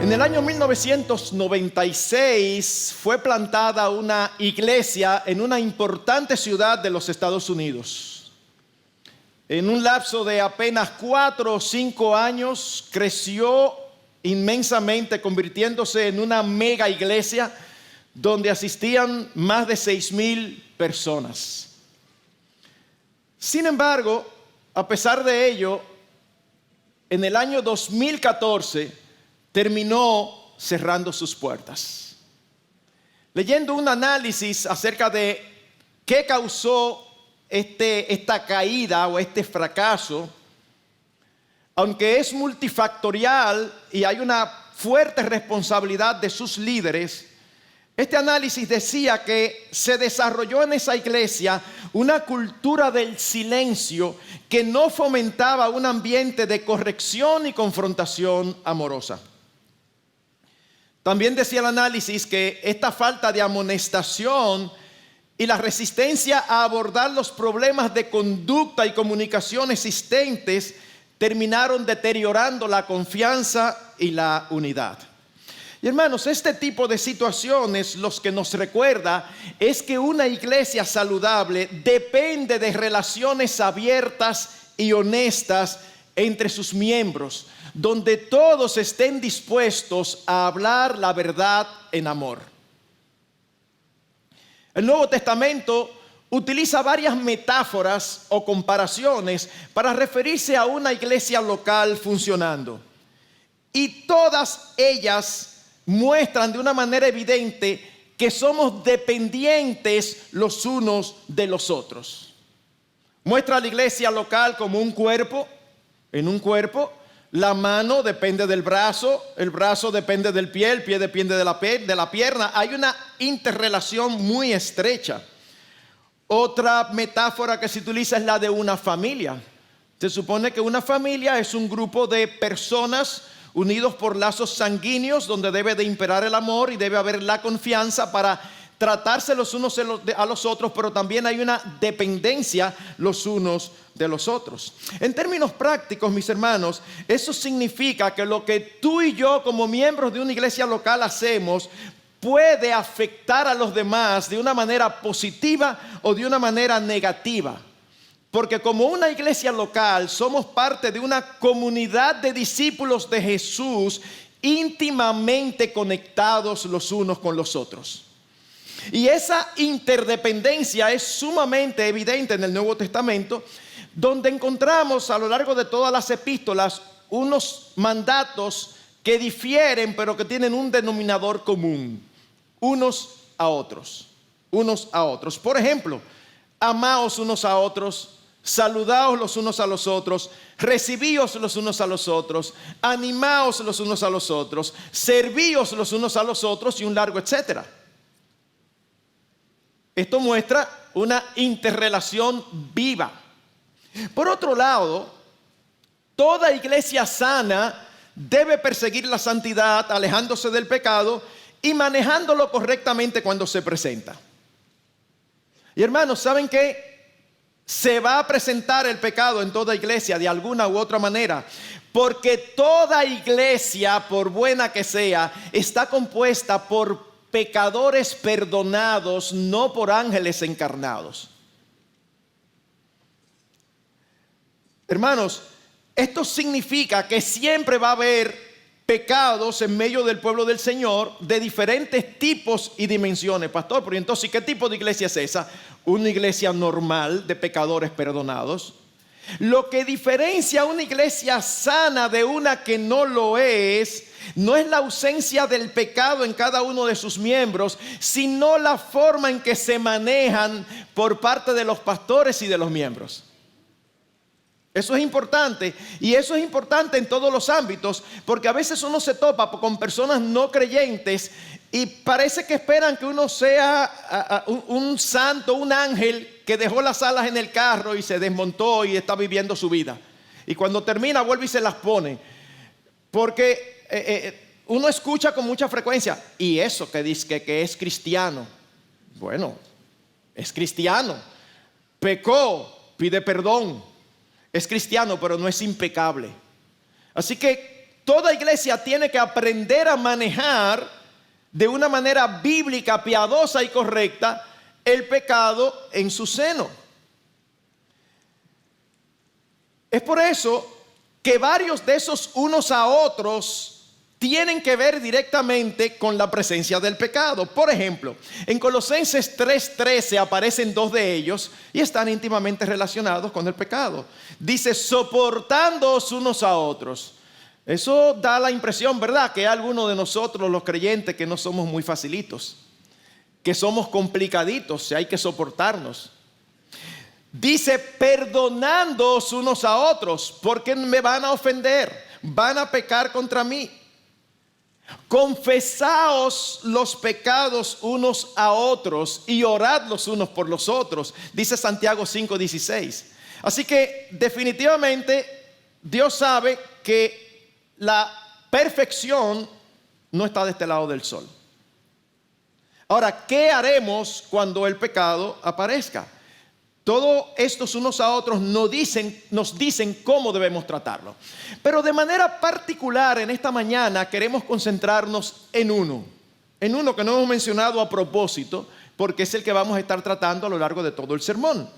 En el año 1996 fue plantada una iglesia en una importante ciudad de los Estados Unidos. En un lapso de apenas 4 o 5 años creció inmensamente, convirtiéndose en una mega iglesia donde asistían más de 6,000 personas. Sin embargo, a pesar de ello, en el año 2014 terminó cerrando sus puertas. Leyendo un análisis acerca de qué causó esta caída o este fracaso, aunque es multifactorial y hay una fuerte responsabilidad de sus líderes, este análisis decía que se desarrolló en esa iglesia una cultura del silencio que no fomentaba un ambiente de corrección y confrontación amorosa. También decía el análisis que esta falta de amonestación y la resistencia a abordar los problemas de conducta y comunicación existentes terminaron deteriorando la confianza y la unidad. Y hermanos, este tipo de situaciones los que nos recuerda es que una iglesia saludable depende de relaciones abiertas y honestas entre sus miembros, donde todos estén dispuestos a hablar la verdad en amor. El Nuevo Testamento utiliza varias metáforas o comparaciones para referirse a una iglesia local funcionando. Y todas ellas muestran de una manera evidente que somos dependientes los unos de los otros. Muestra a la iglesia local como un cuerpo. En un cuerpo, la mano depende del brazo, el brazo depende del pie, el pie depende de la pierna. Hay una interrelación muy estrecha. Otra metáfora que se utiliza es la de una familia. Se supone que una familia es un grupo de personas unidos por lazos sanguíneos donde debe de imperar el amor y debe haber la confianza para tratarse los unos a los otros, pero también hay una dependencia los unos de los otros. En términos prácticos, mis hermanos, eso significa que lo que tú y yo como miembros de una iglesia local hacemos puede afectar a los demás de una manera positiva o de una manera negativa. Porque como una iglesia local somos parte de una comunidad de discípulos de Jesús íntimamente conectados los unos con los otros. Y esa interdependencia es sumamente evidente en el Nuevo Testamento, donde encontramos a lo largo de todas las epístolas unos mandatos que difieren pero que tienen un denominador común, unos a otros. Por ejemplo, amaos unos a otros, saludaos los unos a los otros, recibíos los unos a los otros, animaos los unos a los otros, servíos los unos a los otros y un largo etcétera. Esto muestra una interrelación viva. Por otro lado, toda iglesia sana debe perseguir la santidad, alejándose del pecado y manejándolo correctamente cuando se presenta. Y hermanos, ¿saben qué? Se va a presentar el pecado en toda iglesia de alguna u otra manera, porque toda iglesia, por buena que sea, está compuesta por pecadores perdonados, no por ángeles encarnados. Hermanos, esto significa que siempre va a haber pecados en medio del pueblo del Señor de diferentes tipos y dimensiones. Pastor, pero entonces, ¿qué tipo de iglesia es esa? Una iglesia normal de pecadores perdonados. Lo que diferencia a una iglesia sana de una que no lo es, no es la ausencia del pecado en cada uno de sus miembros, sino la forma en que se manejan por parte de los pastores y de los miembros. Eso es importante, y eso es importante en todos los ámbitos, porque a veces uno se topa con personas no creyentes y parece que esperan que uno sea un santo, un ángel que dejó las alas en el carro y se desmontó y está viviendo su vida. Y cuando termina vuelve y se las pone. Porque uno escucha con mucha frecuencia, y eso que dice que es cristiano. Bueno, es cristiano. Pecó, pide perdón. Es cristiano, pero no es impecable. Así que toda iglesia tiene que aprender a manejar de una manera bíblica, piadosa y correcta el pecado en su seno. Es por eso que varios de esos unos a otros tienen que ver directamente con la presencia del pecado. Por ejemplo, en Colosenses 3:13 aparecen dos de ellos y están íntimamente relacionados con el pecado. Dice, soportándoos unos a otros. Eso da la impresión, ¿verdad?, que hay algunos de nosotros, los creyentes, que no somos muy facilitos, que somos complicaditos y hay que soportarnos. Dice, perdonándoos unos a otros, porque me van a ofender, van a pecar contra mí. Confesaos los pecados unos a otros y orad los unos por los otros, dice Santiago 5:16. Así que definitivamente Dios sabe que la perfección no está de este lado del sol. Ahora, ¿qué haremos cuando el pecado aparezca? Todos estos unos a otros nos dicen cómo debemos tratarlo. Pero de manera particular en esta mañana queremos concentrarnos en uno que no hemos mencionado a propósito, porque es el que vamos a estar tratando a lo largo de todo el sermón.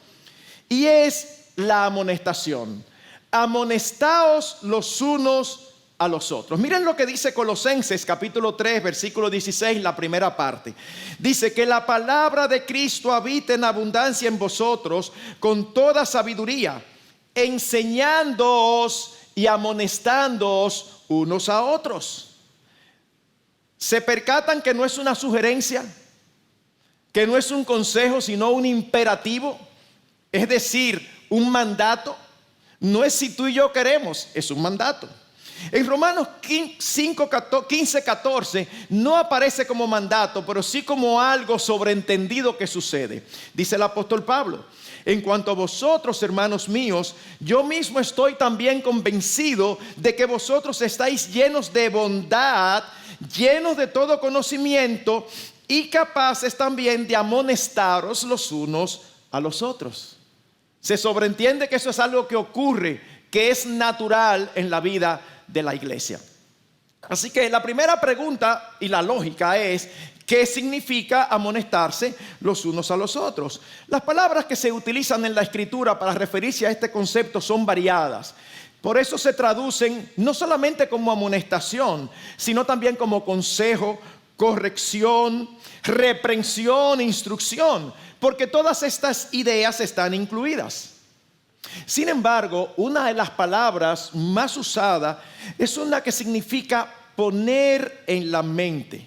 Y es la amonestación. Amonestaos los unos a los otros. Miren lo que dice Colosenses capítulo 3 versículo 16, la primera parte. Dice que la palabra de Cristo habite en abundancia en vosotros con toda sabiduría, enseñándoos y amonestándoos unos a otros. ¿Se percatan que no es una sugerencia? Que no es un consejo, sino un imperativo. Es decir, un mandato. No es si tú y yo queremos, es un mandato. En Romanos 15:14 no aparece como mandato, pero sí como algo sobreentendido que sucede. Dice el apóstol Pablo, en cuanto a vosotros, hermanos míos, yo mismo estoy también convencido de que vosotros estáis llenos de bondad, llenos de todo conocimiento y capaces también de amonestaros los unos a los otros. Se sobreentiende que eso es algo que ocurre, que es natural en la vida de la iglesia. Así que la primera pregunta y la lógica es, ¿qué significa amonestarse los unos a los otros? Las palabras que se utilizan en la escritura para referirse a este concepto son variadas. Por eso se traducen no solamente como amonestación, sino también como consejo, corrección, reprensión, instrucción, porque todas estas ideas están incluidas. Sin embargo, una de las palabras más usadas es una que significa poner en la mente.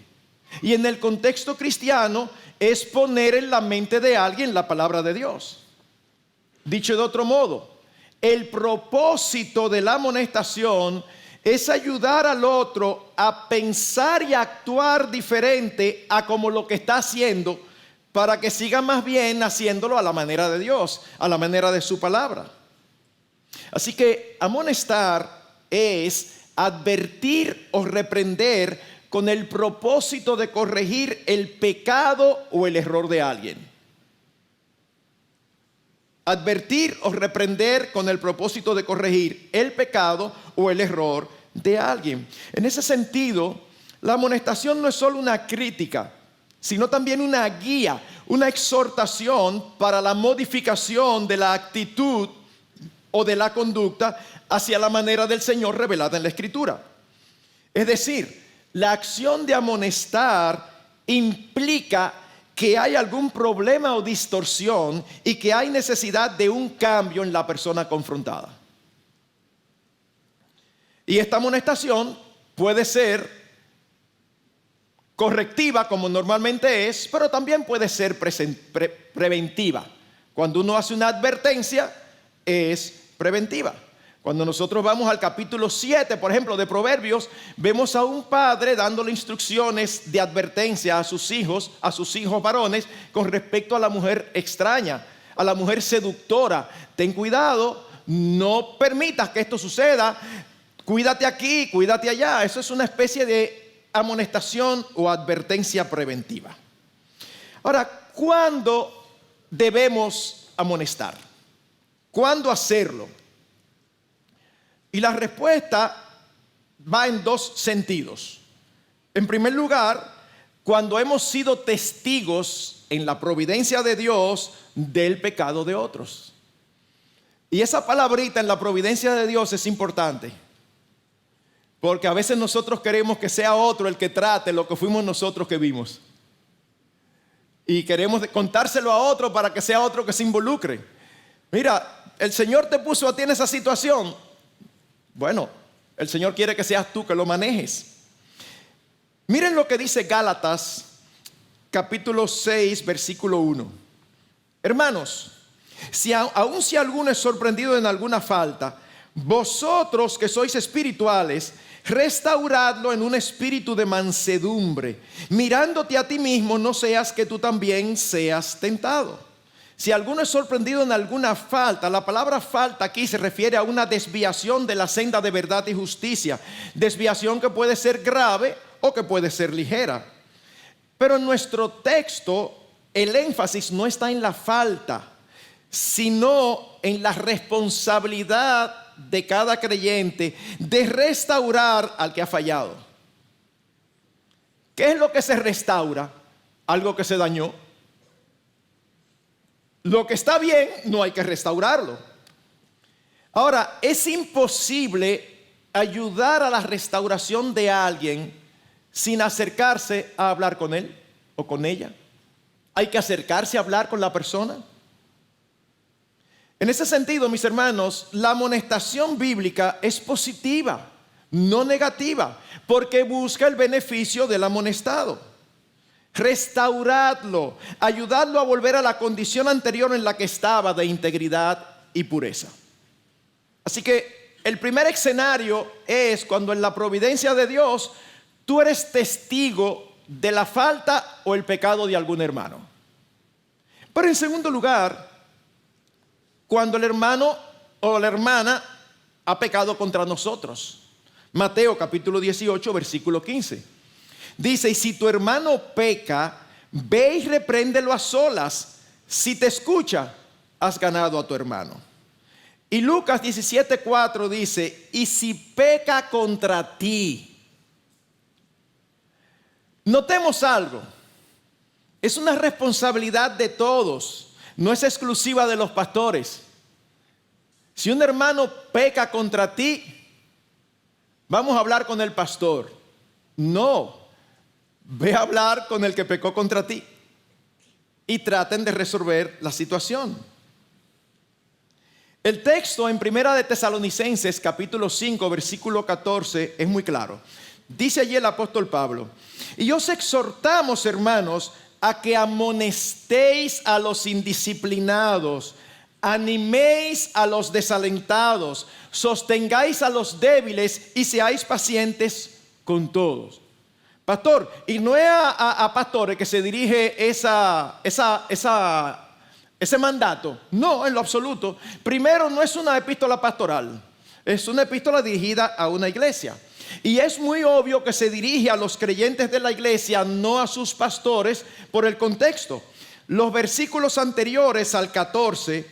Y en el contexto cristiano es poner en la mente de alguien la palabra de Dios. Dicho de otro modo, el propósito de la amonestación es ayudar al otro a pensar y actuar diferente a como lo que está haciendo, para que siga más bien haciéndolo a la manera de Dios, a la manera de su palabra. Así que amonestar es advertir o reprender con el propósito de corregir el pecado o el error de alguien. Advertir o reprender con el propósito de corregir el pecado o el error de alguien. En ese sentido, la amonestación no es solo una crítica, sino también una guía, una exhortación para la modificación de la actitud o de la conducta hacia la manera del Señor revelada en la Escritura. Es decir, la acción de amonestar implica que hay algún problema o distorsión y que hay necesidad de un cambio en la persona confrontada. Y esta amonestación puede ser correctiva, como normalmente es, pero también puede ser preventiva. Cuando uno hace una advertencia, es preventiva. Cuando nosotros vamos al capítulo 7, por ejemplo, de Proverbios, vemos a un padre dándole instrucciones de advertencia a sus hijos varones con respecto a la mujer extraña, a la mujer seductora. Ten cuidado, no permitas que esto suceda, cuídate aquí, cuídate allá. Eso es una especie de amonestación o advertencia preventiva. Ahora, ¿cuándo debemos amonestar? ¿Cuándo hacerlo? Y la respuesta va en dos sentidos. En primer lugar, cuando hemos sido testigos en la providencia de Dios del pecado de otros. Y esa palabrita en la providencia de Dios es importante, porque a veces nosotros queremos que sea otro el que trate lo que fuimos nosotros que vimos. Y queremos contárselo a otro para que sea otro que se involucre. Mira, el Señor te puso a ti en esa situación. Bueno, el Señor quiere que seas tú que lo manejes. Miren lo que dice Gálatas, capítulo 6, versículo 1. Hermanos, aun si alguno es sorprendido en alguna falta, vosotros que sois espirituales, restauradlo en un espíritu de mansedumbre, mirándote a ti mismo, no seas que tú también seas tentado. Si alguno es sorprendido en alguna falta, la palabra falta aquí se refiere a una desviación de la senda de verdad y justicia, desviación que puede ser grave o que puede ser ligera. Pero en nuestro texto el énfasis no está en la falta, sino en la responsabilidad de cada creyente de restaurar al que ha fallado. ¿Qué es lo que se restaura? Algo que se dañó. Lo que está bien no hay que restaurarlo. Ahora, es imposible ayudar a la restauración de alguien sin acercarse a hablar con él o con ella. Hay que acercarse a hablar con la persona. En ese sentido, mis hermanos, la amonestación bíblica es positiva, no negativa, porque busca el beneficio del amonestado. Restauradlo, ayudadlo a volver a la condición anterior en la que estaba, de integridad y pureza. Así que el primer escenario es cuando en la providencia de Dios tú eres testigo de la falta o el pecado de algún hermano. Pero en segundo lugar, cuando el hermano o la hermana ha pecado contra nosotros. Mateo capítulo 18, versículo 15. Dice, y si tu hermano peca, ve y repréndelo a solas. Si te escucha, has ganado a tu hermano. Y Lucas 17:4 dice, y si peca contra ti. Notemos algo. Es una responsabilidad de todos. No es exclusiva de los pastores. Si un hermano peca contra ti, vamos a hablar con el pastor. No, ve a hablar con el que pecó contra ti y traten de resolver la situación. El texto en Primera de Tesalonicenses capítulo 5 versículo 14 es muy claro. Dice allí el apóstol Pablo, y os exhortamos, hermanos, a que amonestéis a los indisciplinados, animéis a los desalentados, sostengáis a los débiles y seáis pacientes con todos. Pastor, y no es a pastores que se dirige ese mandato. No, en lo absoluto. Primero, no es una epístola pastoral, es una epístola dirigida a una iglesia. Y es muy obvio que se dirige a los creyentes de la iglesia, no a sus pastores, por el contexto. Los versículos anteriores al 14,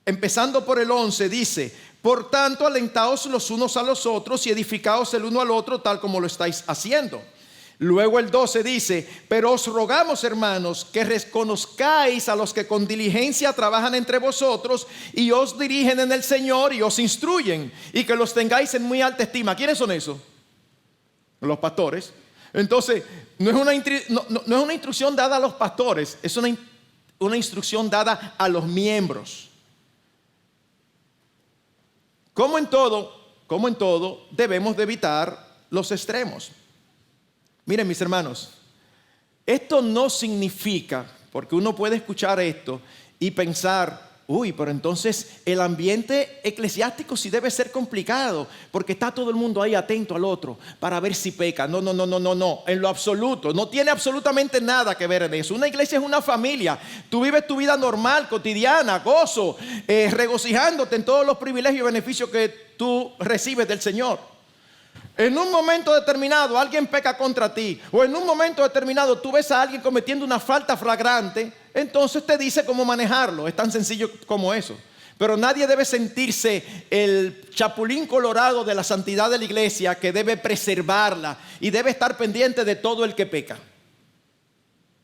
empezando por el 11, dice, por tanto, alentaos los unos a los otros y edificaos el uno al otro, tal como lo estáis haciendo. Luego el 12 dice, pero os rogamos, hermanos, que reconozcáis a los que con diligencia trabajan entre vosotros y os dirigen en el Señor y os instruyen, y que los tengáis en muy alta estima. ¿Quiénes son esos? Los pastores. Entonces, no es una instrucción dada a los pastores, es una instrucción dada a los miembros. Como en todo, debemos de evitar los extremos. Miren, mis hermanos, esto no significa, porque uno puede escuchar esto y pensar, uy, pero entonces el ambiente eclesiástico sí debe ser complicado, porque está todo el mundo ahí atento al otro para ver si peca. No, en lo absoluto, no tiene absolutamente nada que ver en eso. Una iglesia es una familia, tú vives tu vida normal, cotidiana, gozo, regocijándote en todos los privilegios y beneficios que tú recibes del Señor. En un momento determinado alguien peca contra ti, o en un momento determinado tú ves a alguien cometiendo una falta flagrante, entonces te dice cómo manejarlo. Es tan sencillo como eso. Pero nadie debe sentirse el chapulín colorado de la santidad de la iglesia, que debe preservarla y debe estar pendiente de todo el que peca.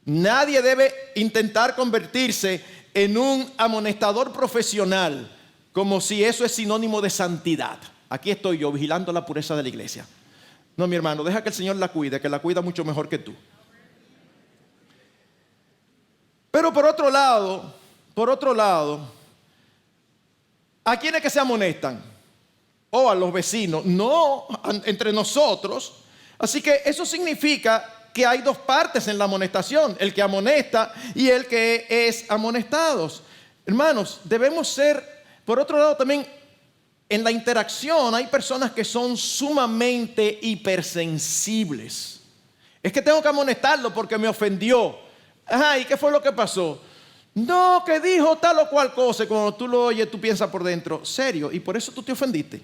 Nadie debe intentar convertirse en un amonestador profesional, como si eso es sinónimo de santidad. Aquí estoy yo vigilando la pureza de la iglesia. No, mi hermano, deja que el Señor la cuide, que la cuida mucho mejor que tú. Pero por otro lado, ¿a quiénes que se amonestan? O a los vecinos, no entre nosotros. Así que eso significa que hay dos partes en la amonestación: el que amonesta y el que es amonestados. Hermanos, debemos ser, por otro lado también, en la interacción hay personas que son sumamente hipersensibles. Es que tengo que amonestarlo porque me ofendió. Ajá, ¿y qué fue lo que pasó? No, que dijo tal o cual cosa. Y cuando tú lo oyes, tú piensas por dentro, ¿serio? ¿Y por eso tú te ofendiste?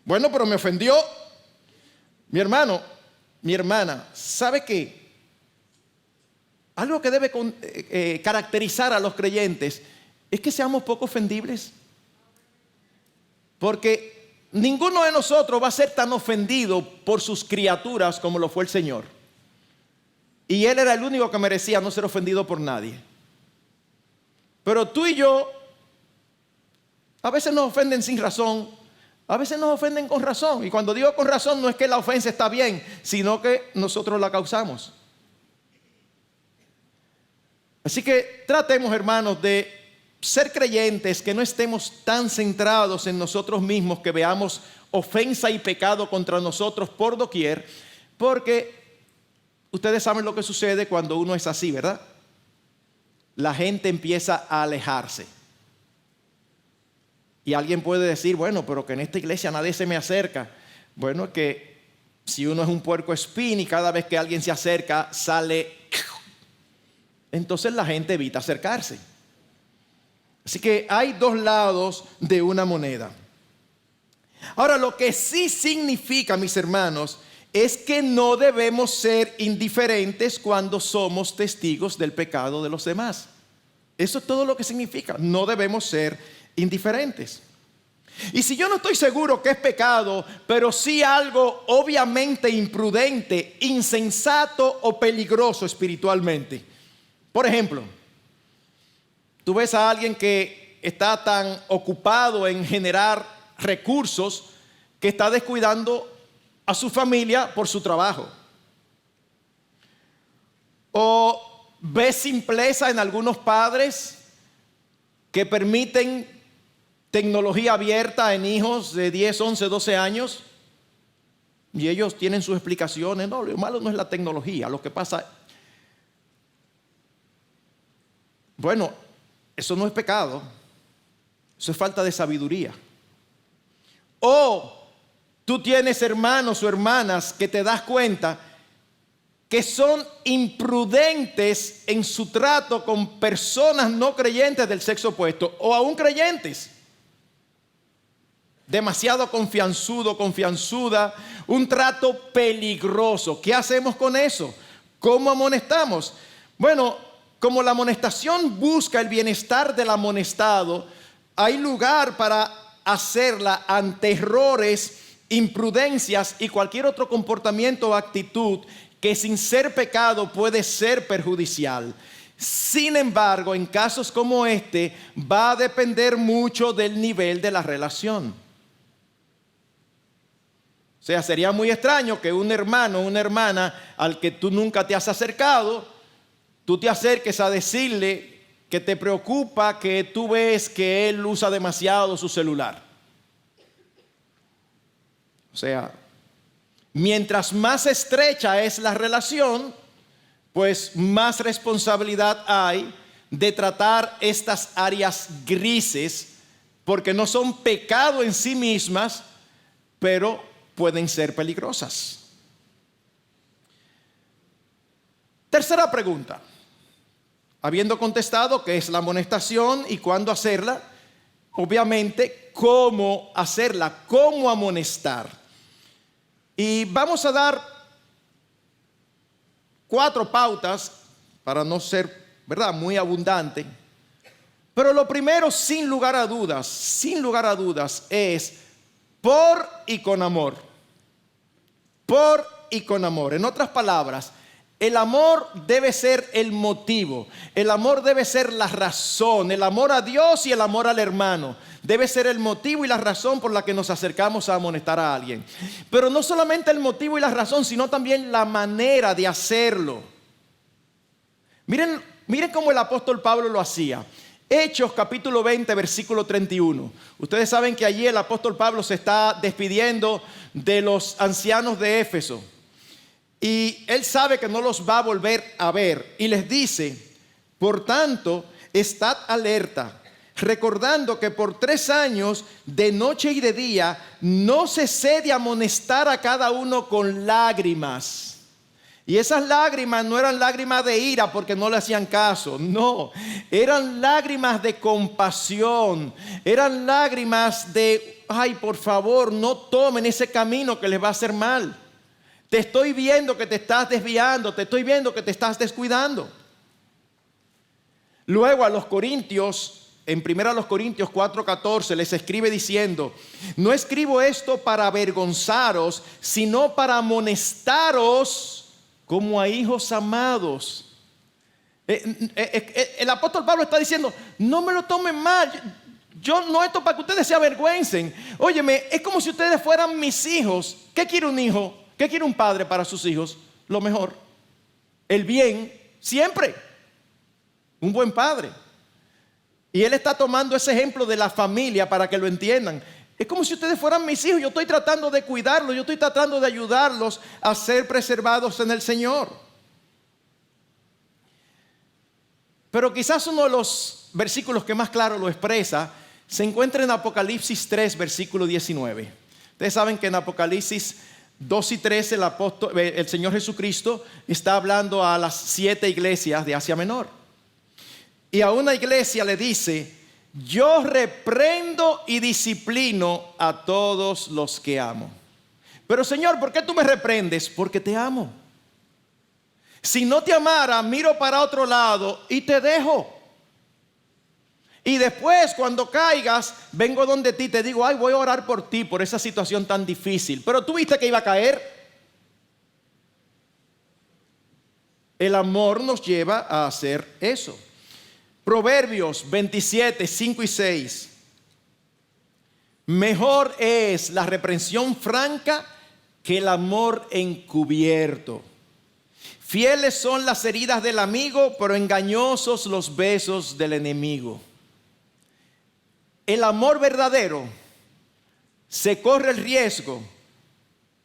Bueno, pero me ofendió. Mi hermano, mi hermana, ¿sabe qué? Algo que debe caracterizar a los creyentes es que seamos poco ofendibles. Porque ninguno de nosotros va a ser tan ofendido por sus criaturas como lo fue el Señor. Y Él era el único que merecía no ser ofendido por nadie. Pero tú y yo, a veces nos ofenden sin razón, a veces nos ofenden con razón. Y cuando digo con razón, no es que la ofensa está bien, sino que nosotros la causamos. Así que tratemos, hermanos, de ser creyentes, que no estemos tan centrados en nosotros mismos, que veamos ofensa y pecado contra nosotros por doquier, porque ustedes saben lo que sucede cuando uno es así, ¿verdad? La gente empieza a alejarse. Y alguien puede decir, bueno, pero que en esta iglesia nadie se me acerca. Bueno, es que si uno es un puercoespín y cada vez que alguien se acerca sale, entonces la gente evita acercarse. Así que hay dos lados de una moneda. Ahora, lo que sí significa, mis hermanos, es que no debemos ser indiferentes cuando somos testigos del pecado de los demás. Eso es todo lo que significa. No debemos ser indiferentes. Y si yo no estoy seguro que es pecado, pero sí algo obviamente imprudente, insensato o peligroso espiritualmente. Por ejemplo, tú ves a alguien que está tan ocupado en generar recursos que está descuidando a su familia por su trabajo. O ves simpleza en algunos padres que permiten tecnología abierta en hijos de 10, 11, 12 años. Y ellos tienen sus explicaciones. No, lo malo no es la tecnología. Lo que pasa, bueno, eso no es pecado. Eso es falta de sabiduría. O tú tienes hermanos o hermanas que te das cuenta que son imprudentes en su trato con personas no creyentes del sexo opuesto o aún creyentes. Demasiado confianzudo, confianzuda, un trato peligroso. ¿Qué hacemos con eso? ¿Cómo amonestamos? Bueno, como la amonestación busca el bienestar del amonestado, hay lugar para hacerla ante errores, imprudencias y cualquier otro comportamiento o actitud que sin ser pecado puede ser perjudicial. Sin embargo, en casos como este, va a depender mucho del nivel de la relación. O sea, sería muy extraño que un hermano o una hermana al que tú nunca te has acercado, tú te acerques a decirle que te preocupa que tú ves que él usa demasiado su celular. O sea, mientras más estrecha es la relación, pues más responsabilidad hay de tratar estas áreas grises, porque no son pecado en sí mismas, pero pueden ser peligrosas. Tercera pregunta. Habiendo contestado qué es la amonestación y cuándo hacerla, obviamente, cómo hacerla, cómo amonestar. Y vamos a dar 4 pautas para no ser, ¿verdad?, muy abundante. Pero lo primero, sin lugar a dudas, es por y con amor. Por y con amor. En otras palabras, el amor debe ser el motivo, el amor debe ser la razón, el amor a Dios y el amor al hermano. Debe ser el motivo y la razón por la que nos acercamos a amonestar a alguien. Pero no solamente el motivo y la razón, sino también la manera de hacerlo. Miren cómo el apóstol Pablo lo hacía. Hechos capítulo 20, versículo 31. Ustedes saben que allí el apóstol Pablo se está despidiendo de los ancianos de Éfeso. Y él sabe que no los va a volver a ver. Y les dice: por tanto, estad alerta, recordando que por 3 años, de noche y de día, no cesé de amonestar a cada uno con lágrimas. Y esas lágrimas no eran lágrimas de ira porque no le hacían caso. No, eran lágrimas de compasión. Eran lágrimas de: ay, por favor, no tomen ese camino que les va a hacer mal. Te estoy viendo que te estás desviando, te estoy viendo que te estás descuidando. Luego a los Corintios, en 1 Corintios 4:14, les escribe diciendo: no escribo esto para avergonzaros, sino para amonestaros como a hijos amados. El apóstol Pablo está diciendo: no me lo tomen mal. Yo no esto para que ustedes se avergüencen. Óyeme, es como si ustedes fueran mis hijos. ¿Qué quiere un hijo? ¿Qué quiere un padre para sus hijos? Lo mejor, el bien, siempre. Un buen padre. Y él está tomando ese ejemplo de la familia para que lo entiendan. Es como si ustedes fueran mis hijos. Yo estoy tratando de cuidarlos, yo estoy tratando de ayudarlos a ser preservados en el Señor. Pero quizás uno de los versículos que más claro lo expresa se encuentra en Apocalipsis 3, versículo 19. Ustedes saben que en Apocalipsis 2 y 3 el Señor Jesucristo está hablando a las 7 iglesias de Asia Menor. Y a una iglesia le dice: yo reprendo y disciplino a todos los que amo. Pero Señor, ¿por qué tú me reprendes? Porque te amo. Si no te amara, miro para otro lado y te dejo. Y después, cuando caigas, vengo donde ti, te digo: ay, voy a orar por ti, por esa situación tan difícil. Pero tú viste que iba a caer. El amor nos lleva a hacer eso. Proverbios 27, 5 y 6. Mejor es la reprensión franca que el amor encubierto. Fieles son las heridas del amigo, pero engañosos los besos del enemigo. El amor verdadero se corre el riesgo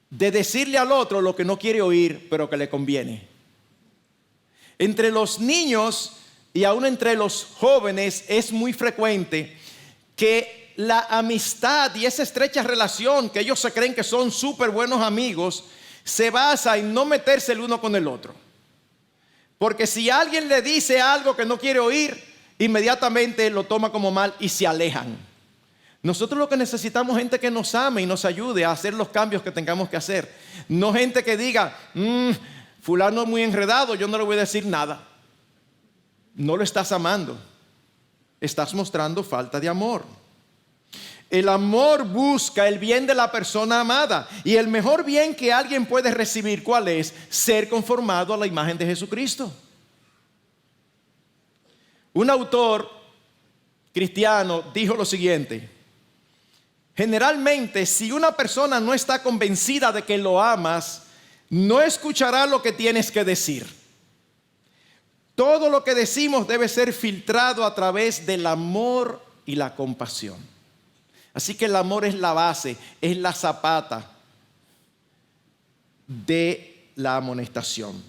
de decirle al otro lo que no quiere oír, pero que le conviene. Entre los niños y aún entre los jóvenes es muy frecuente que la amistad y esa estrecha relación que ellos se creen que son súper buenos amigos se basa en no meterse el uno con el otro. Porque si alguien le dice algo que no quiere oír, inmediatamente lo toma como mal y se alejan. Nosotros lo que necesitamos es gente que nos ame y nos ayude a hacer los cambios que tengamos que hacer. No gente que diga: fulano es muy enredado, yo no le voy a decir nada. No lo estás amando. Estás mostrando falta de amor. El amor busca el bien de la persona amada. Y el mejor bien que alguien puede recibir, ¿cuál es? Ser conformado a la imagen de Jesucristo. Un autor cristiano dijo lo siguiente: generalmente, si una persona no está convencida de que lo amas, no escuchará lo que tienes que decir. Todo lo que decimos debe ser filtrado a través del amor y la compasión. Así que el amor es la base, es la zapata de la amonestación.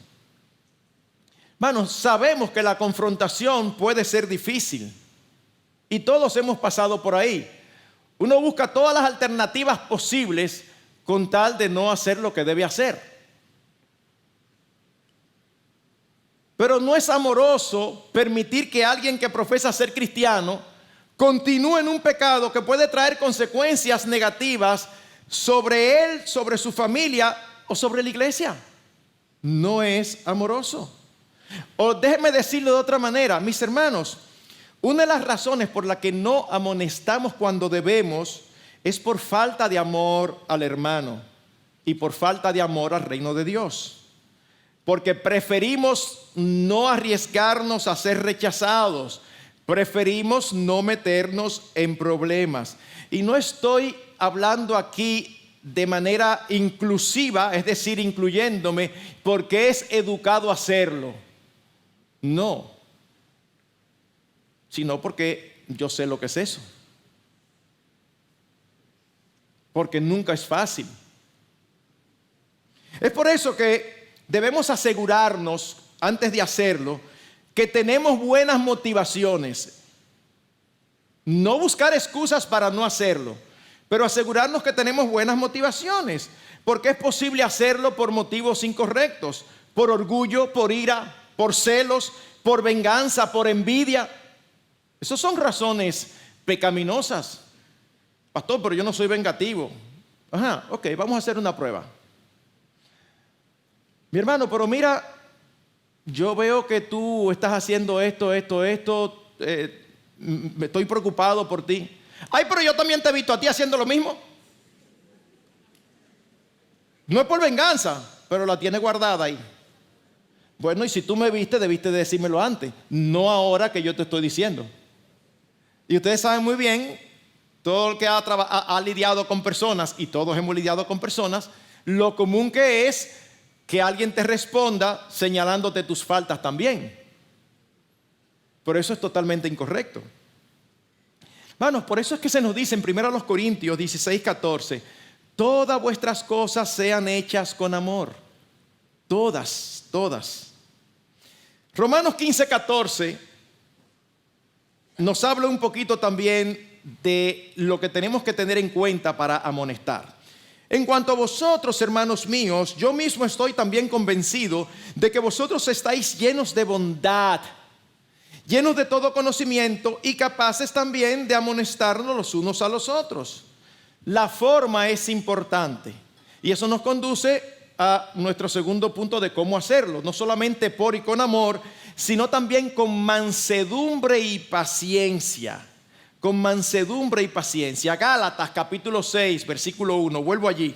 Hermanos, sabemos que la confrontación puede ser difícil y todos hemos pasado por ahí. Uno busca todas las alternativas posibles con tal de no hacer lo que debe hacer. Pero no es amoroso permitir que alguien que profesa ser cristiano continúe en un pecado que puede traer consecuencias negativas sobre él, sobre su familia o sobre la iglesia. No es amoroso. O déjenme decirlo de otra manera, mis hermanos, Una de las razones por la que no amonestamos cuando debemos es por falta de amor al hermano y por falta de amor al reino de Dios. Porque preferimos no arriesgarnos a ser rechazados. Preferimos no meternos en problemas. Y no estoy hablando aquí de manera inclusiva, es decir, incluyéndome, porque es educado hacerlo. No. Sino porque yo sé lo que es eso. Porque nunca es fácil. Es por eso que debemos asegurarnos, antes de hacerlo, que tenemos buenas motivaciones. No buscar excusas para no hacerlo, pero asegurarnos que tenemos buenas motivaciones. Porque es posible hacerlo por motivos incorrectos, por orgullo, por ira, por celos, por venganza, por envidia. Esas son razones pecaminosas. Pastor, pero yo no soy vengativo. Ajá, ok, vamos a hacer una prueba. Mi hermano, pero mira, yo veo que tú estás haciendo esto, me estoy preocupado por ti. Ay, pero yo también te he visto a ti haciendo lo mismo. No es por venganza, pero la tienes guardada ahí. Bueno, y si tú me viste, debiste de decírmelo antes, no ahora que yo te estoy diciendo. Y ustedes saben muy bien, todo el que ha lidiado con personas, y todos hemos lidiado con personas, lo común que es que alguien te responda señalándote tus faltas también. Pero eso es totalmente incorrecto. Hermanos, por eso es que se nos dice en 1 Corintios 16:14, todas vuestras cosas sean hechas con amor. Todas, todas. Romanos 15:14 nos habla un poquito también de lo que tenemos que tener en cuenta para amonestar. En cuanto a vosotros, hermanos míos, yo mismo estoy también convencido de que vosotros estáis llenos de bondad, llenos de todo conocimiento y capaces también de amonestarnos los unos a los otros. La forma es importante y eso nos conduce a nuestro segundo punto de cómo hacerlo, no solamente por y con amor, sino también con mansedumbre y paciencia. Con mansedumbre y paciencia. Gálatas capítulo 6, versículo 1, vuelvo allí.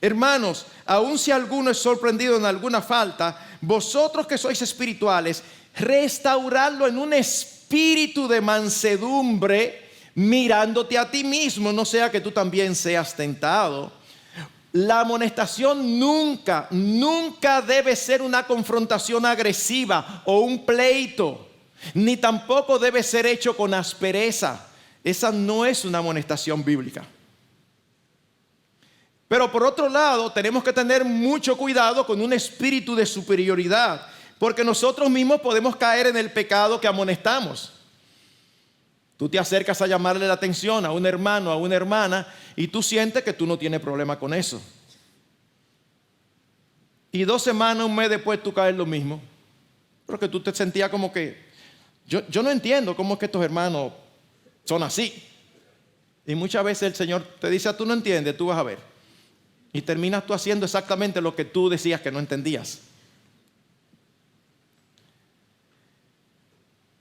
Hermanos, aun si alguno es sorprendido en alguna falta, vosotros que sois espirituales, restauradlo en un espíritu de mansedumbre, mirándote a ti mismo, no sea que tú también seas tentado. La amonestación nunca debe ser una confrontación agresiva o un pleito, ni tampoco debe ser hecho con aspereza. Esa no es una amonestación bíblica. Pero por otro lado, tenemos que tener mucho cuidado con un espíritu de superioridad, porque nosotros mismos podemos caer en el pecado que amonestamos. Tú te acercas a llamarle la atención a un hermano, a una hermana, y tú sientes que tú no tienes problema con eso. Y 2 semanas, un mes después, tú caes lo mismo. Porque tú te sentías como que, yo no entiendo cómo es que estos hermanos son así. Y muchas veces el Señor te dice, tú no entiendes, tú vas a ver. Y terminas tú haciendo exactamente lo que tú decías que no entendías.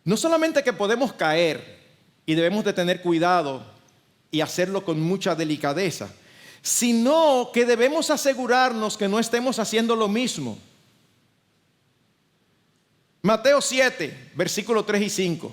No solamente que podemos caer y debemos de tener cuidado y hacerlo con mucha delicadeza, sino que debemos asegurarnos que no estemos haciendo lo mismo. Mateo 7, versículos 3 y 5.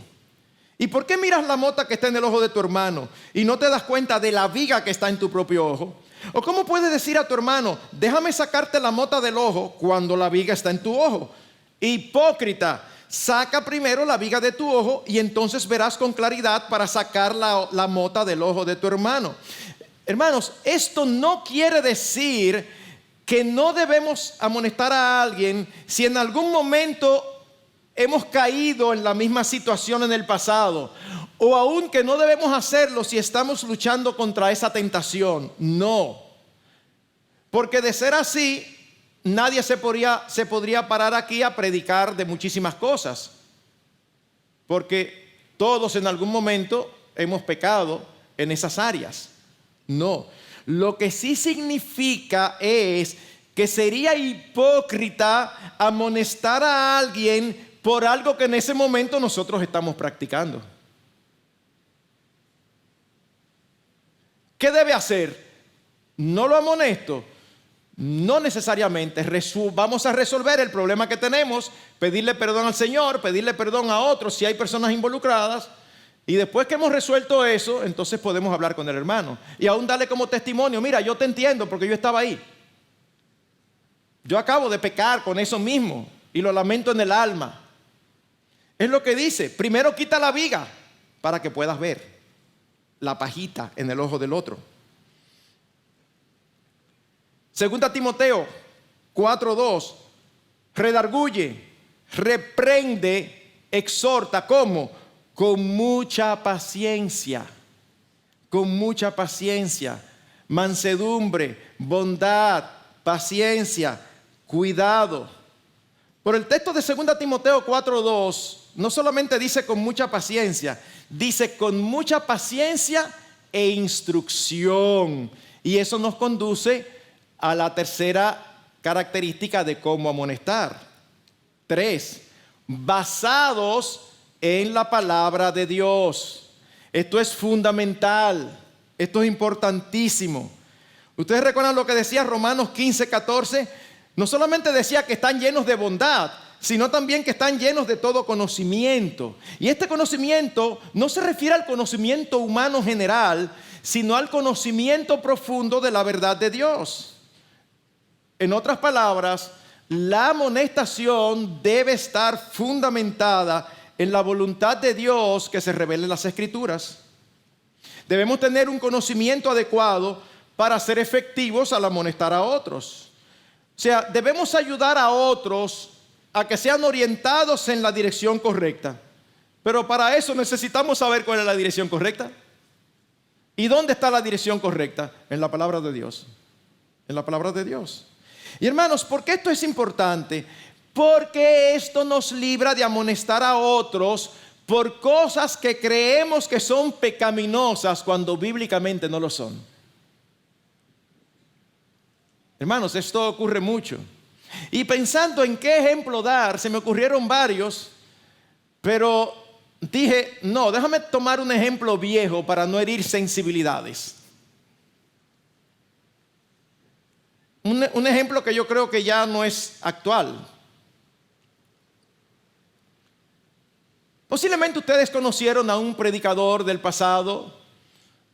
¿Y por qué miras la mota que está en el ojo de tu hermano y no te das cuenta de la viga que está en tu propio ojo? ¿O cómo puedes decir a tu hermano, déjame sacarte la mota del ojo cuando la viga está en tu ojo? Hipócrita, saca primero la viga de tu ojo y entonces verás con claridad para sacar la mota del ojo de tu hermano. Hermanos, esto no quiere decir que no debemos amonestar a alguien si en algún momento hemos caído en la misma situación en el pasado, o aún que no debemos hacerlo si estamos luchando contra esa tentación. No, porque de ser así, nadie se podría parar aquí a predicar de muchísimas cosas, porque todos en algún momento hemos pecado en esas áreas. No, lo que sí significa es que sería hipócrita amonestar a alguien por algo que en ese momento nosotros estamos practicando. ¿qué debe hacer? No lo amonesto. No necesariamente. Vamos a resolver el problema que tenemos, pedirle perdón al Señor, pedirle perdón a otros si hay personas involucradas. Y después que hemos resuelto eso, entonces podemos hablar con el hermano. Y aún darle como testimonio, mira, yo te entiendo porque yo estaba ahí. Yo acabo de pecar con eso mismo y lo lamento en el alma. Es lo que dice, primero quita la viga para que puedas ver la pajita en el ojo del otro. Segunda Timoteo 4:2, redarguye, reprende, exhorta. ¿Cómo? Con mucha paciencia, mansedumbre, bondad, paciencia, cuidado. Por el texto de 2 Timoteo 4:2, no solamente dice con mucha paciencia, dice con mucha paciencia e instrucción. Y eso nos conduce a la tercera característica de cómo amonestar. 3, basados en la palabra de Dios. Esto es fundamental, esto es importantísimo. Ustedes recuerdan lo que decía Romanos 15:14. No solamente decía que están llenos de bondad, sino también que están llenos de todo conocimiento. Y este conocimiento no se refiere al conocimiento humano general, sino al conocimiento profundo de la verdad de Dios. En otras palabras, la amonestación debe estar fundamentada en la voluntad de Dios que se revela en las Escrituras. Debemos tener un conocimiento adecuado para ser efectivos al amonestar a otros. O sea, debemos ayudar a otros a que sean orientados en la dirección correcta. Pero para eso necesitamos saber cuál es la dirección correcta. ¿Y dónde está la dirección correcta? En la palabra de Dios. En la palabra de Dios. Y hermanos, ¿por qué esto es importante? Porque esto nos libra de amonestar a otros por cosas que creemos que son pecaminosas cuando bíblicamente no lo son. Hermanos, esto ocurre mucho. Y pensando en qué ejemplo dar, se me ocurrieron varios, pero dije, no, déjame tomar un ejemplo viejo para no herir sensibilidades. Un ejemplo que yo creo que ya no es actual. Posiblemente ustedes conocieron a un predicador del pasado,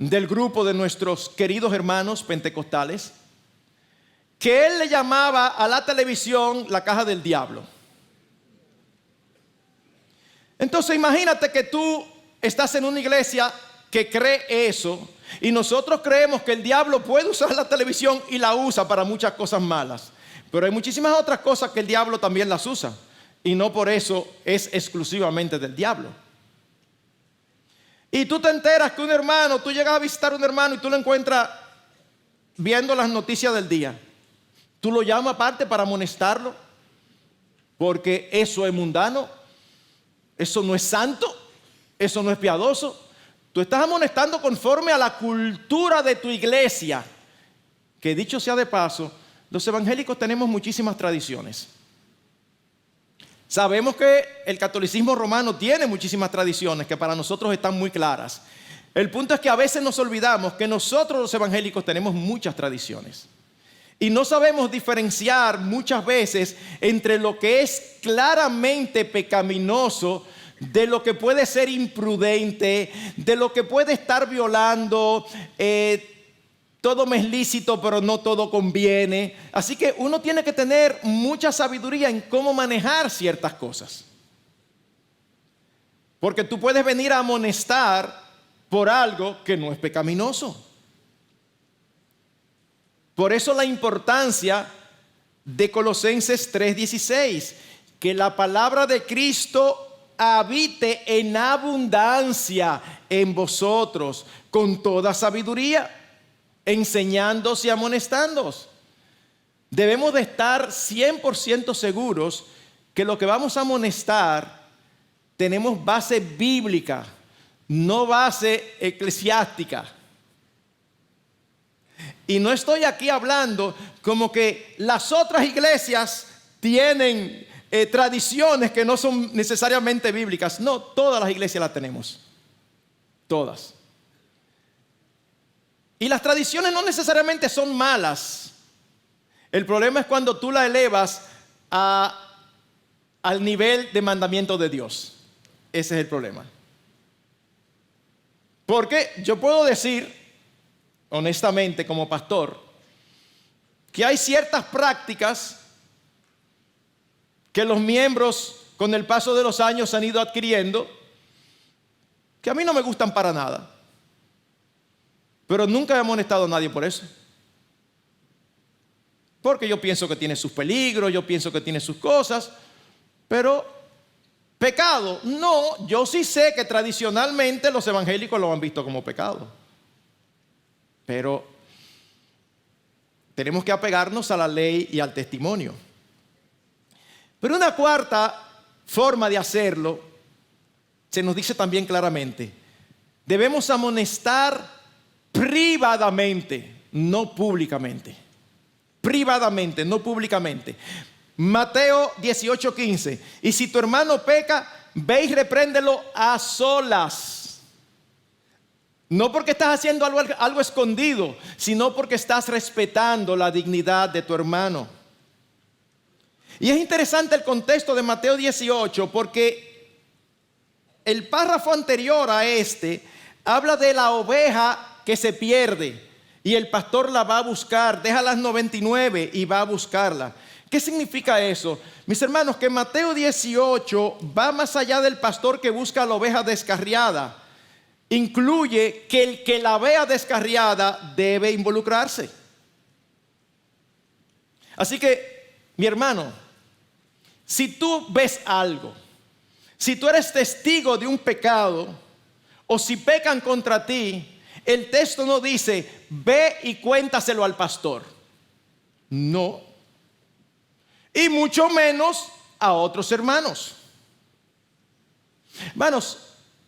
del grupo de nuestros queridos hermanos pentecostales, que él le llamaba a la televisión la caja del diablo. Entonces imagínate que tú estás en una iglesia que cree eso, y nosotros creemos que el diablo puede usar la televisión y la usa para muchas cosas malas. Pero hay muchísimas otras cosas que el diablo también las usa, y no por eso es exclusivamente del diablo. Y tú te enteras que un hermano, tú llegas a visitar a un hermano y tú lo encuentras viendo las noticias del día. Tú lo llamas aparte para amonestarlo, porque eso es mundano, eso no es santo, eso no es piadoso. Tú estás amonestando conforme a la cultura de tu iglesia, que dicho sea de paso, los evangélicos tenemos muchísimas tradiciones. Sabemos que el catolicismo romano tiene muchísimas tradiciones que para nosotros están muy claras. El punto es que a veces nos olvidamos que nosotros los evangélicos tenemos muchas tradiciones. Y no sabemos diferenciar muchas veces entre lo que es claramente pecaminoso de lo que puede ser imprudente, de lo que puede estar violando. Todo me es lícito, pero no todo conviene. Así que uno tiene que tener mucha sabiduría en cómo manejar ciertas cosas. Porque tú puedes venir a amonestar por algo que no es pecaminoso. Por eso la importancia de Colosenses 3:16, que la palabra de Cristo habite en abundancia en vosotros, con toda sabiduría, enseñándoos y amonestándoos. Debemos de estar 100% seguros que lo que vamos a amonestar tenemos base bíblica, no base eclesiástica. Y no estoy aquí hablando como que las otras iglesias tienen tradiciones que no son necesariamente bíblicas. No, todas las iglesias las tenemos. Todas. Y las tradiciones no necesariamente son malas. El problema es cuando tú la elevas al nivel de mandamiento de Dios. Ese es el problema. Porque yo puedo decir, honestamente como pastor, que hay ciertas prácticas que los miembros con el paso de los años han ido adquiriendo, que a mí no me gustan para nada. Pero nunca he amonestado a nadie por eso. Porque yo pienso que tiene sus peligros, yo pienso que tiene sus cosas, pero pecado, no, yo sí sé que tradicionalmente los evangélicos lo han visto como pecado. Pero tenemos que apegarnos a la ley y al testimonio. Pero una cuarta forma de hacerlo, se nos dice también claramente, debemos amonestar privadamente, no públicamente. Privadamente, no públicamente. Mateo 18:15. Y si tu hermano peca, ve y repréndelo a solas. No porque estás haciendo algo escondido, sino porque estás respetando la dignidad de tu hermano. Y es interesante el contexto de Mateo 18 porque el párrafo anterior a este habla de la oveja que se pierde y el pastor la va a buscar, deja las 99 y va a buscarla. ¿Qué significa eso? Mis hermanos, que Mateo 18 va más allá del pastor que busca a la oveja descarriada. Incluye que el que la vea descarriada debe involucrarse. Así que, mi hermano, si tú ves algo, si tú eres testigo de un pecado, o si pecan contra ti, el texto no dice, ve y cuéntaselo al pastor. No. Y mucho menos a otros hermanos. Hermanos,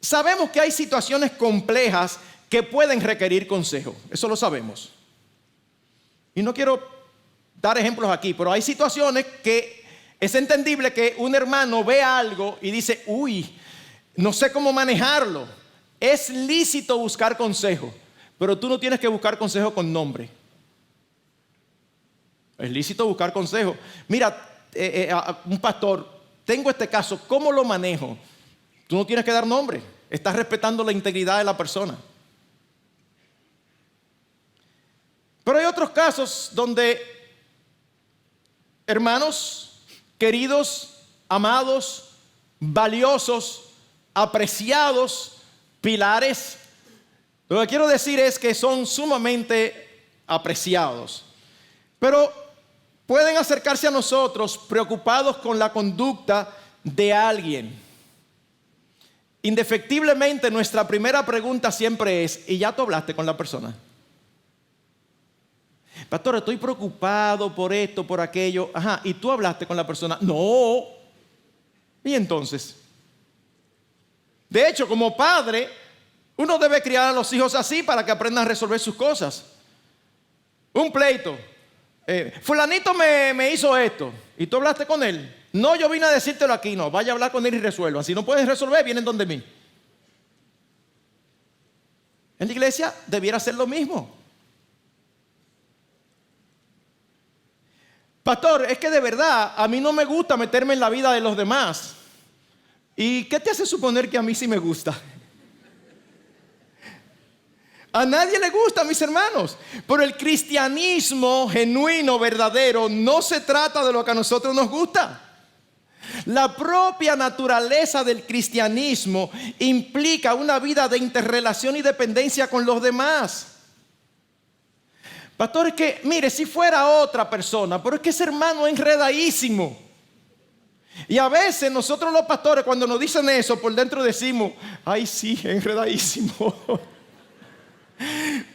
sabemos que hay situaciones complejas que pueden requerir consejo. Eso lo sabemos. Y no quiero dar ejemplos aquí, pero hay situaciones que es entendible que un hermano ve algo y dice, uy, no sé cómo manejarlo. Es lícito buscar consejo, pero tú no tienes que buscar consejo con nombre. Es lícito buscar consejo. Mira, un pastor, tengo este caso, ¿cómo lo manejo? Tú no tienes que dar nombre. Estás respetando la integridad de la persona. Pero hay otros casos donde hermanos queridos, amados, valiosos, apreciados, pilares, lo que quiero decir es que son sumamente apreciados, pero pueden acercarse a nosotros preocupados con la conducta de alguien. Indefectiblemente nuestra primera pregunta siempre es, ¿y ya tú hablaste con la persona? Pastor, estoy preocupado por esto, por aquello. Ajá, ¿y tú hablaste con la persona? No. ¿Y entonces? De hecho, como padre, uno debe criar a los hijos así para que aprendan a resolver sus cosas. Un pleito. Fulanito me hizo esto. ¿Y tú hablaste con él? No, yo vine a decírtelo aquí. No, vaya a hablar con él y resuelvan. Si no pueden resolver, vienen donde mí. En la iglesia debiera ser lo mismo. Pastor, es que de verdad a mí no me gusta meterme en la vida de los demás. ¿Y qué te hace suponer que a mí sí me gusta? A nadie le gusta, mis hermanos. Pero el cristianismo genuino, verdadero, no se trata de lo que a nosotros nos gusta. La propia naturaleza del cristianismo implica una vida de interrelación y dependencia con los demás. Pastor, es que, mire, si fuera otra persona, pero es que ese hermano es enredadísimo. Y a veces nosotros los pastores, cuando nos dicen eso, por dentro decimos, ay sí, enredadísimo.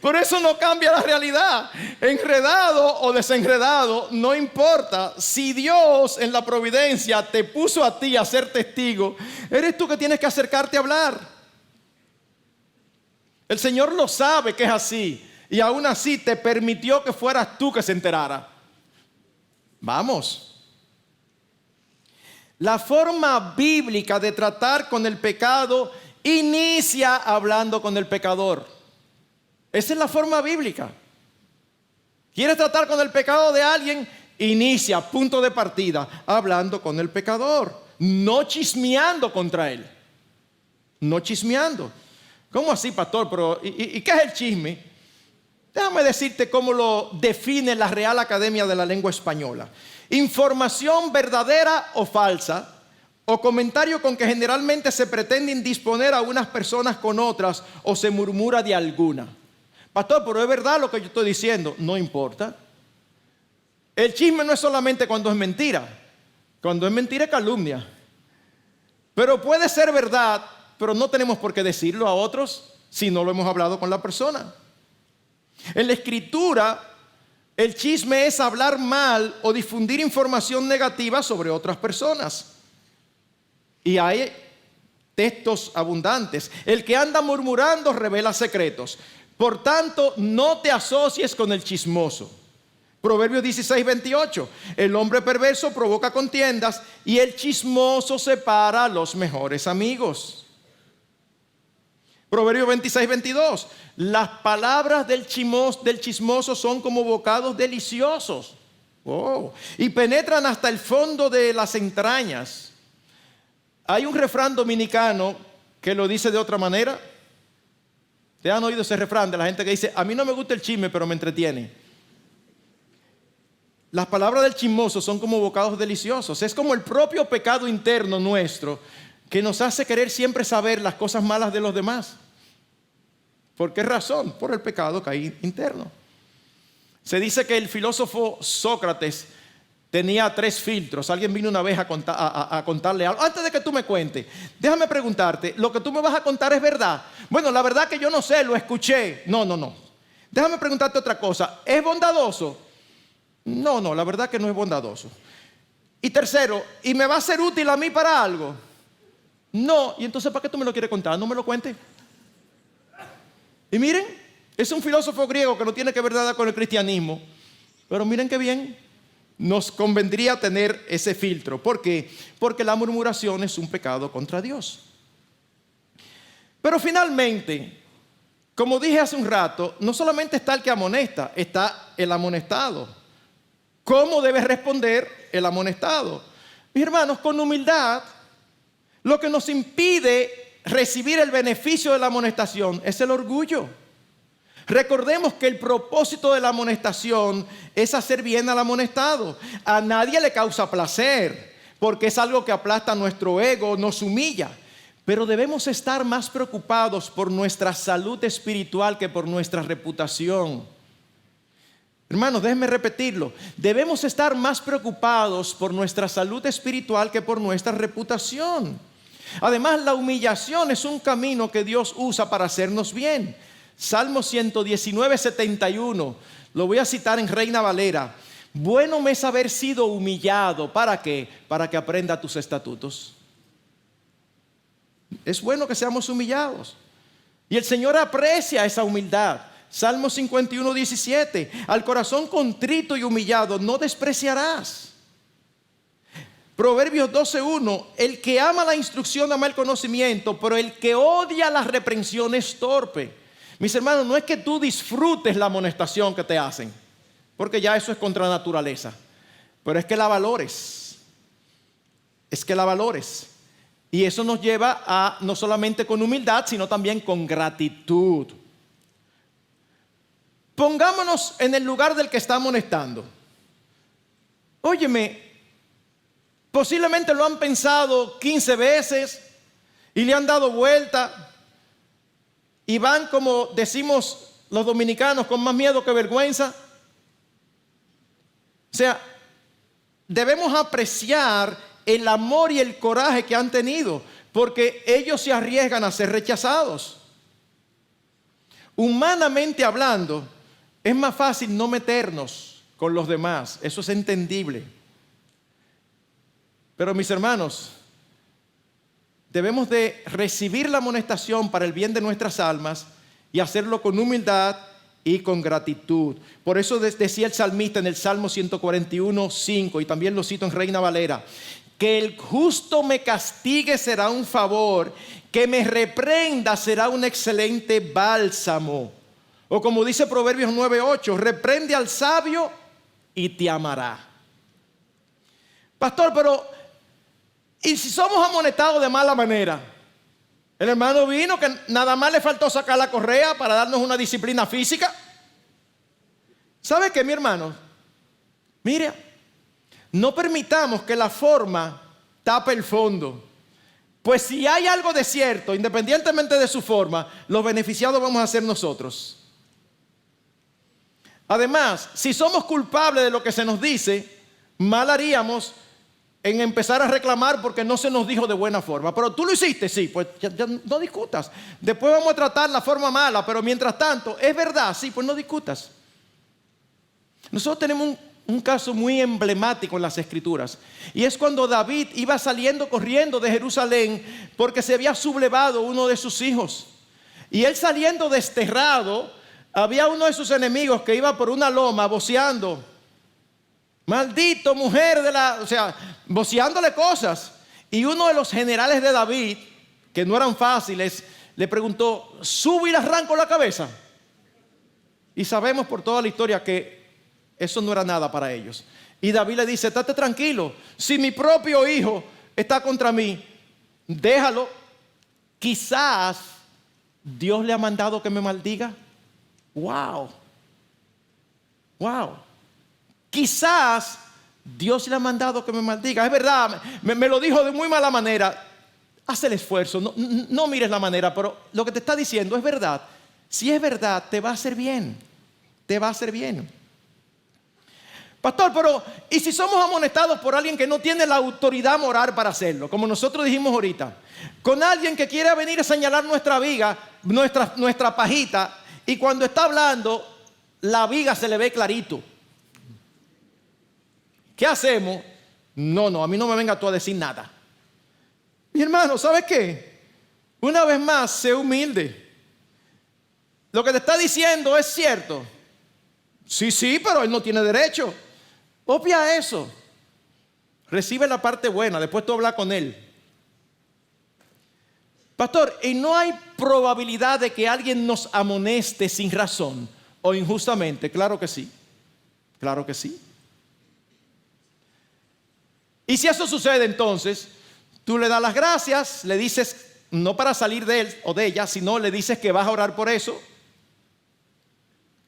Por eso no cambia la realidad. Enredado o desenredado, no importa. Si Dios en la providencia te puso a ti a ser testigo, eres tú que tienes que acercarte a hablar. El Señor lo sabe que es así. Y aún así te permitió que fueras tú que se enterara. Vamos. La forma bíblica de tratar con el pecado inicia hablando con el pecador. Esa es la forma bíblica. ¿Quieres tratar con el pecado de alguien? Inicia, punto de partida, hablando con el pecador, no chismeando contra él. No chismeando. ¿Cómo así, pastor? Pero, ¿y qué es el chisme? Déjame decirte cómo lo define la Real Academia de la Lengua Española. Información verdadera o falsa, o comentario con que generalmente se pretende indisponer a unas personas con otras o se murmura de alguna. Pastor, pero es verdad lo que yo estoy diciendo. No importa. El chisme no es solamente cuando es mentira. Cuando es mentira es calumnia. Pero puede ser verdad, pero no tenemos por qué decirlo a otros si no lo hemos hablado con la persona. En la Escritura, el chisme es hablar mal o difundir información negativa sobre otras personas. Y hay textos abundantes. El que anda murmurando revela secretos. Por tanto, no te asocies con el chismoso. Proverbios 16:28. El hombre perverso provoca contiendas y el chismoso separa a los mejores amigos. Proverbios 26:22. Las palabras del chismoso son como bocados deliciosos. Oh, y penetran hasta el fondo de las entrañas. Hay un refrán dominicano que lo dice de otra manera. ¿Te han oído ese refrán de la gente que dice: a mí no me gusta el chisme, pero me entretiene? Las palabras del chismoso son como bocados deliciosos. Es como el propio pecado interno nuestro que nos hace querer siempre saber las cosas malas de los demás. ¿Por qué razón? Por el pecado que hay interno. Se dice que el filósofo Sócrates tenía 3 filtros. Alguien vino una vez a contarle algo. Antes de que tú me cuentes, déjame preguntarte, ¿lo que tú me vas a contar es verdad? Bueno, la verdad que yo no sé, lo escuché. No. Déjame preguntarte otra cosa. ¿Es bondadoso? No, la verdad que no es bondadoso. Y tercero, ¿y me va a ser útil a mí para algo? No. ¿Y entonces para qué tú me lo quieres contar? No me lo cuentes. Y miren, es un filósofo griego que no tiene que ver nada con el cristianismo. Pero miren qué bien. Nos convendría tener ese filtro. ¿Por qué? Porque la murmuración es un pecado contra Dios. Pero finalmente, como dije hace un rato, no solamente está el que amonesta, está el amonestado. ¿Cómo debe responder el amonestado? Mis hermanos, con humildad. Lo que nos impide recibir el beneficio de la amonestación es el orgullo. Recordemos que el propósito de la amonestación es hacer bien al amonestado. A nadie le causa placer, porque es algo que aplasta nuestro ego, nos humilla. Pero debemos estar más preocupados por nuestra salud espiritual que por nuestra reputación. Hermanos, déjenme repetirlo. Debemos estar más preocupados por nuestra salud espiritual que por nuestra reputación. Además, la humillación es un camino que Dios usa para hacernos bien. Salmo 119:71, lo voy a citar en Reina Valera. Bueno me es haber sido humillado. ¿Para qué? Para que aprenda tus estatutos. Es bueno que seamos humillados. Y el Señor aprecia esa humildad. Salmo 51:17, al corazón contrito y humillado no despreciarás. Proverbios 12:1, el que ama la instrucción ama el conocimiento, pero el que odia la reprensión es torpe. Mis hermanos, no es que tú disfrutes la amonestación que te hacen, porque ya eso es contra la naturaleza, pero es que la valores. Es que la valores. Y eso nos lleva a no solamente con humildad, sino también con gratitud. Pongámonos en el lugar del que está amonestando. Óyeme, posiblemente lo han pensado 15 veces y le han dado vuelta. Y van, como decimos los dominicanos, con más miedo que vergüenza. O sea, debemos apreciar el amor y el coraje que han tenido, porque ellos se arriesgan a ser rechazados. Humanamente hablando, es más fácil no meternos con los demás. Eso es entendible. Pero mis hermanos, debemos de recibir la amonestación para el bien de nuestras almas y hacerlo con humildad y con gratitud. Por eso decía el salmista en el Salmo 141:5, y también lo cito en Reina Valera: que el justo me castigue será un favor, que me reprenda será un excelente bálsamo. O como dice Proverbios 9:8, reprende al sabio y te amará. Pastor, pero ¿y si somos amonestados de mala manera? El hermano vino que nada más le faltó sacar la correa para darnos una disciplina física. ¿Sabe qué, mi hermano? Mire, no permitamos que la forma tape el fondo. Pues si hay algo de cierto, independientemente de su forma, los beneficiados vamos a ser nosotros. Además, si somos culpables de lo que se nos dice, mal haríamos en empezar a reclamar porque no se nos dijo de buena forma. Pero tú lo hiciste, sí, pues ya no discutas. Después vamos a tratar la forma mala, pero mientras tanto, es verdad, sí, pues no discutas. Nosotros tenemos un caso muy emblemático en las Escrituras, y es cuando David iba saliendo corriendo de Jerusalén porque se había sublevado uno de sus hijos. Y él saliendo desterrado, había uno de sus enemigos que iba por una loma voceando. Maldito mujer voceándole cosas. Y uno de los generales de David, que no eran fáciles, le preguntó, ¿subo y le arranco la cabeza? Y sabemos por toda la historia que eso no era nada para ellos. Y David le dice, estate tranquilo, si mi propio hijo está contra mí, déjalo. Quizás Dios le ha mandado que me maldiga. Wow. Quizás Dios le ha mandado que me maldiga. Es verdad, me lo dijo de muy mala manera. Haz el esfuerzo, no mires la manera, pero lo que te está diciendo es verdad. Si es verdad, te va a hacer bien. Te va a hacer bien. Pastor, pero ¿y si somos amonestados por alguien que no tiene la autoridad moral para hacerlo? Como nosotros dijimos ahorita. Con alguien que quiere venir a señalar nuestra viga, nuestra pajita, y cuando está hablando, la viga se le ve clarito. ¿Qué hacemos? No, a mí no me venga tú a decir nada. Mi hermano, ¿sabes qué? Una vez más, sé humilde. Lo que te está diciendo es cierto. Sí, pero él no tiene derecho. Obvia eso. Recibe la parte buena, después tú hablas con él. Pastor, ¿y no hay probabilidad de que alguien nos amoneste sin razón o injustamente? Claro que sí. Claro que sí. Y si eso sucede, entonces, tú le das las gracias, le dices, no para salir de él o de ella, sino le dices que vas a orar por eso.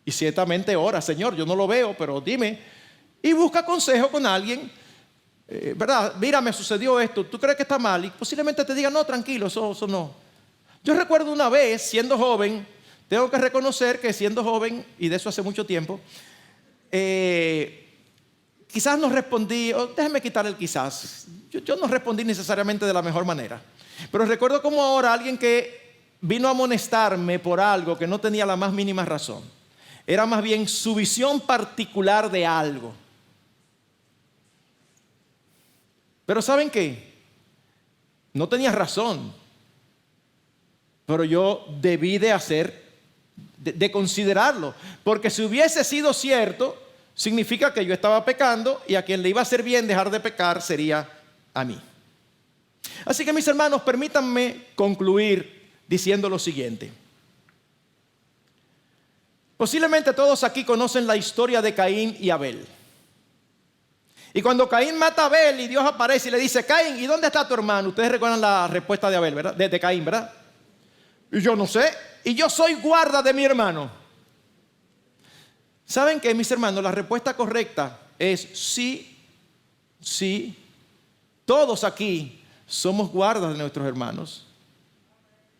Y ciertamente ora, Señor, yo no lo veo, pero dime. Y busca consejo con alguien, ¿verdad? Mira, me sucedió esto, ¿tú crees que está mal? Y posiblemente te diga, no, tranquilo, eso no. Yo recuerdo una vez, siendo joven, tengo que reconocer que siendo joven, y de eso hace mucho tiempo, quizás no respondí, déjeme quitar el quizás, yo no respondí necesariamente de la mejor manera. Pero recuerdo como ahora alguien que vino a amonestarme por algo que no tenía la más mínima razón. Era más bien su visión particular de algo. Pero ¿saben qué? No tenía razón. Pero yo debí de considerarlo. Porque si hubiese sido cierto, significa que yo estaba pecando y a quien le iba a hacer bien dejar de pecar sería a mí. Así que mis hermanos, permítanme concluir diciendo lo siguiente. Posiblemente todos aquí conocen la historia de Caín y Abel. Y cuando Caín mata a Abel y Dios aparece y le dice, Caín, ¿y dónde está tu hermano? Ustedes recuerdan la respuesta de Abel, ¿verdad? De Caín, ¿verdad? Y yo no sé. Y yo soy guarda de mi hermano. ¿Saben qué, mis hermanos? La respuesta correcta es sí. Todos aquí somos guardas de nuestros hermanos.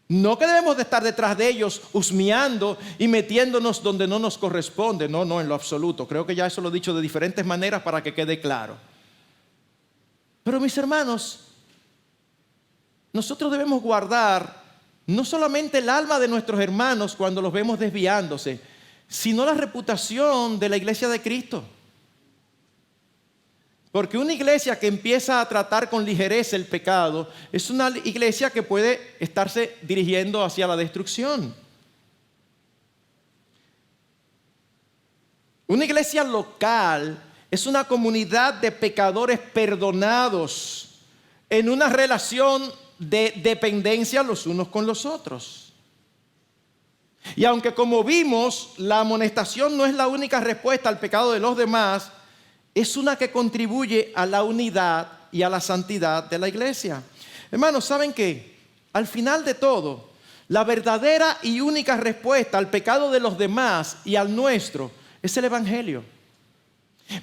No que debemos de estar detrás de ellos husmeando y metiéndonos donde no nos corresponde. No, en lo absoluto. Creo que ya eso lo he dicho de diferentes maneras para que quede claro. Pero mis hermanos, nosotros debemos guardar no solamente el alma de nuestros hermanos cuando los vemos desviándose, sino la reputación de la iglesia de Cristo. Porque una iglesia que empieza a tratar con ligereza el pecado es una iglesia que puede estarse dirigiendo hacia la destrucción. Una iglesia local es una comunidad de pecadores perdonados en una relación de dependencia los unos con los otros. Y aunque, como vimos, la amonestación no es la única respuesta al pecado de los demás, es una que contribuye a la unidad y a la santidad de la iglesia. Hermanos, ¿saben qué? Al final de todo, la verdadera y única respuesta al pecado de los demás y al nuestro es el Evangelio.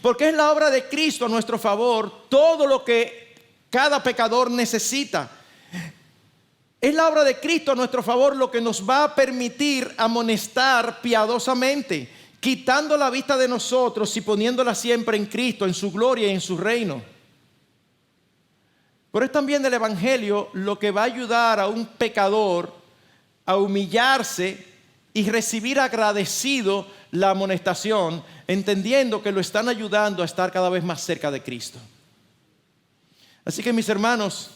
Porque es la obra de Cristo a nuestro favor todo lo que cada pecador necesita. Es la obra de Cristo a nuestro favor lo que nos va a permitir amonestar piadosamente, quitando la vista de nosotros y poniéndola siempre en Cristo, en su gloria y en su reino. Pero es también el Evangelio lo que va a ayudar a un pecador a humillarse y recibir agradecido la amonestación, entendiendo que lo están ayudando a estar cada vez más cerca de Cristo. Así que, mis hermanos,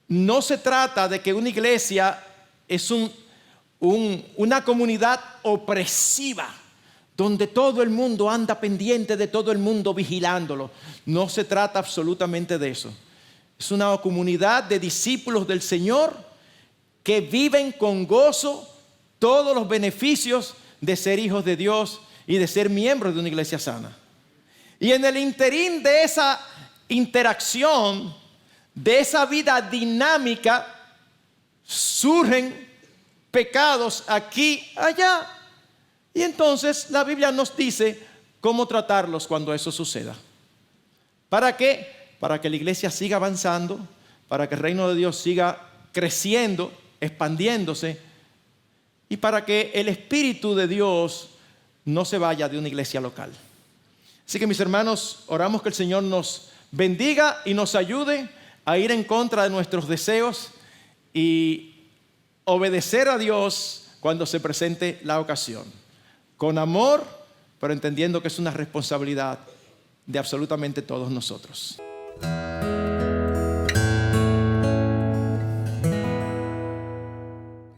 no se trata de que una iglesia es una comunidad opresiva, donde todo el mundo anda pendiente de todo el mundo vigilándolo. No se trata absolutamente de eso. Es una comunidad de discípulos del Señor que viven con gozo todos los beneficios de ser hijos de Dios y de ser miembros de una iglesia sana. Y en el interín de esa interacción, de esa vida dinámica, surgen pecados aquí, allá. Y entonces la Biblia nos dice cómo tratarlos cuando eso suceda. ¿Para qué? Para que la iglesia siga avanzando, para que el reino de Dios siga creciendo, expandiéndose, y para que el Espíritu de Dios no se vaya de una iglesia local. Así que, mis hermanos, oramos que el Señor nos bendiga y nos ayude a ir en contra de nuestros deseos y obedecer a Dios cuando se presente la ocasión. Con amor, pero entendiendo que es una responsabilidad de absolutamente todos nosotros.